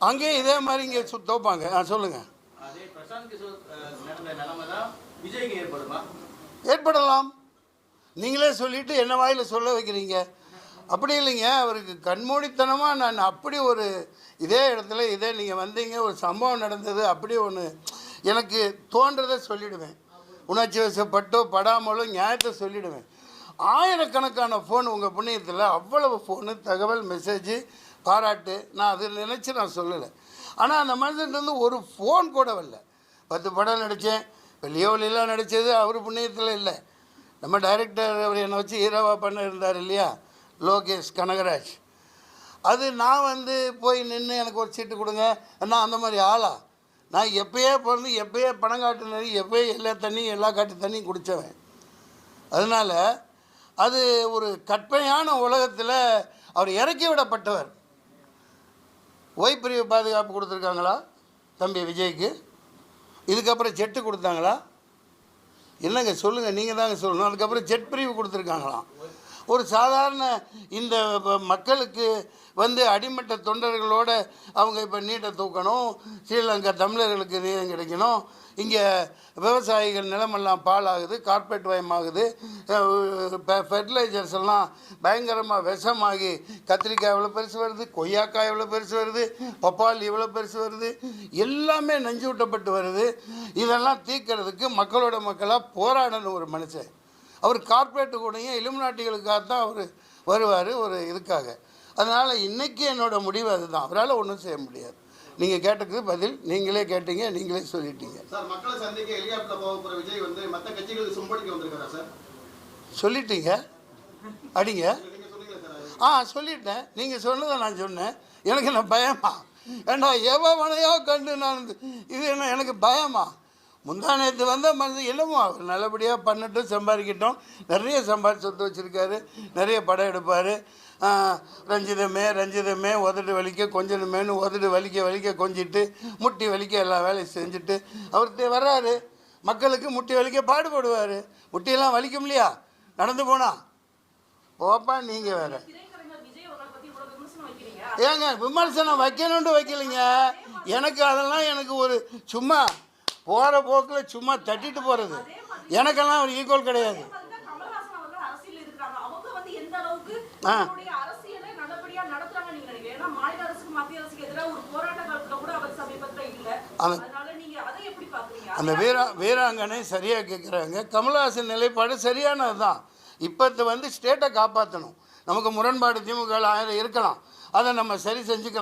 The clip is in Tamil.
அங்கேயும் இதே மாதிரி இங்கே தோப்பாங்க. சொல்லுங்கள். ஏற்படலாம். நீங்களே சொல்லிவிட்டு என்ன வாயில் சொல்ல வைக்கிறீங்க? அப்படி இல்லைங்க. அவருக்கு கண்மூடித்தனமாக நான் அப்படி ஒரு இதே இடத்துல நீங்கள் வந்தீங்க, ஒரு சம்பவம் நடந்தது, அப்படி ஒன்று எனக்கு தோன்றதை சொல்லிவிடுவேன். உணர்ச்சி வசப்பட்டோ படாமலோ நியாயத்தை சொல்லிவிடுவேன். ஆயிரக்கணக்கான ஃபோன் உங்கள் புண்ணியத்தில் அவ்வளவு ஃபோனு, தகவல், மெசேஜு, பாராட்டு. நான் அதை நினச்சி நான் சொல்லலை. ஆனால் அந்த மனுஷன்லேருந்து ஒரு ஃபோன் கூட வரல. 10 படம் நடித்தேன், வெளியோலிலாம் நடித்தது அவர் புண்ணியத்தில் இல்லை. நம்ம டைரக்டர் அவர் என்னை வச்சு ஹீரோவாக பண்ண இருந்தார் இல்லையா, லோகேஷ் கனகராஜ். அது நான் போய் நின்று எனக்கு ஒரு சீட்டு கொடுங்க, நான் அந்த மாதிரி ஆளா? நான் எப்பயே பிறந்து எப்பயே பணம் காட்டுனது, எப்பயே எல்லா தண்ணியும் எல்லா காட்டு தண்ணியும் குடித்தவன். அதனால் அது ஒரு கற்பனையான உலகத்தில் அவர் இறக்கி விடப்பட்டவர். ஓய்பிரிவு பாதுகாப்பு கொடுத்துருக்காங்களா தம்பி விஜய்க்கு? இதுக்கப்புறம் செட்டு கொடுத்தாங்களா? என்னங்க சொல்லுங்கள், நீங்கள் தாங்க சொல்லணும். அதுக்கப்புறம் ஜெட் பிரிவு கொடுத்துருக்காங்களாம். ஒரு சாதாரண இந்த மக்களுக்கு அடிமட்ட தொண்டர்களோட அவங்க இப்போ நீட்டை தூக்கணும், ஸ்ரீலங்கா தமிழர்களுக்கு நீளம் கிடைக்கணும், இங்கே விவசாயிகள் நிலமெல்லாம் பாலாகுது, கார்பரேட் வயமாகுது, ஃபெர்டிலைசர்ஸ் எல்லாம் பயங்கரமாக விஷமாகி கத்திரிக்காய் எவ்வளோ பெருசு வருது, கொய்யாக்காய் எவ்வளோ பெருசு வருது, பப்பாளி எவ்வளோ பெருசு வருது, எல்லாமே நஞ்சு விட்டப்பட்டு வருது. இதெல்லாம் தீர்க்கறதுக்கு மக்களோட மக்களாக போராடணும் ஒரு மனுஷன். அவர் கார்பரேட்டு கூடயும் இலுமினாட்டிகளுக்காகத்தான் அவர் வருவார், ஒரு இதுக்காக. அதனால் இன்றைக்கி என்னோடய முடிவு அதுதான். அவரால் ஒன்றும் செய்ய முடியாது. நீங்கள் கேட்டதுக்கு பதில் நீங்களே கேட்டீங்க, நீங்களே சொல்லிட்டீங்க. சார், மக்களை சந்திக்க ஹெலிகாப்டர் போக போகிற விஜய் மற்ற கட்சிகளுக்கு சும்படிக்க வந்திருக்காரா சார்? சொல்லிட்டீங்க, அடிங்க. சொல்லிட்டேன். நீங்கள் சொன்னதை நான் சொன்னேன். எனக்கு என்ன பயமா? ஏண்டா எவனையோ கண்டு நான் இது என்ன எனக்கு பயமா? முந்தா நேற்று மனசு என்னமோ அவர் நல்லபடியாக பண்ணட்டும், சம்பாதிக்கட்டும். நிறைய சம்பாதிச்சு சொத்து வச்சுருக்காரு, நிறைய படம் எடுப்பார். ரஞ்சிதமே உதடு வலிக்க கொஞ்சமேனு உதடு வலிக்க கொஞ்சிட்டு முட்டி வலிக்க எல்லா வேலையும் செஞ்சுட்டு அவர் வர்றாரு. மக்களுக்கு முட்டி வலிக்க பாடுபடுவார். முட்டியெல்லாம் வலிக்கும் இல்லையா நடந்து போனா? போப்பா நீங்கள் வேறு ஏங்க விமர்சனம் வைக்கணுன்ட்டு வைக்கலைங்க. எனக்கு ஒரு சும்மா போகிற போக்கில் சும்மா தட்டிட்டு போகிறது. எனக்கெல்லாம் ஒரு ஈக்குவல் கிடையாது. அந்த வீராங்கனை சரியாக கேட்குறாங்க. கமல்ஹாசன் நிலைப்பாடு சரியானது தான். இப்போ ஸ்டேட்டை காப்பாற்றணும். நமக்கு முரண்பாடு திமுக 1000 இருக்கலாம், அதை நம்ம சரி செஞ்சுக்கலாம்.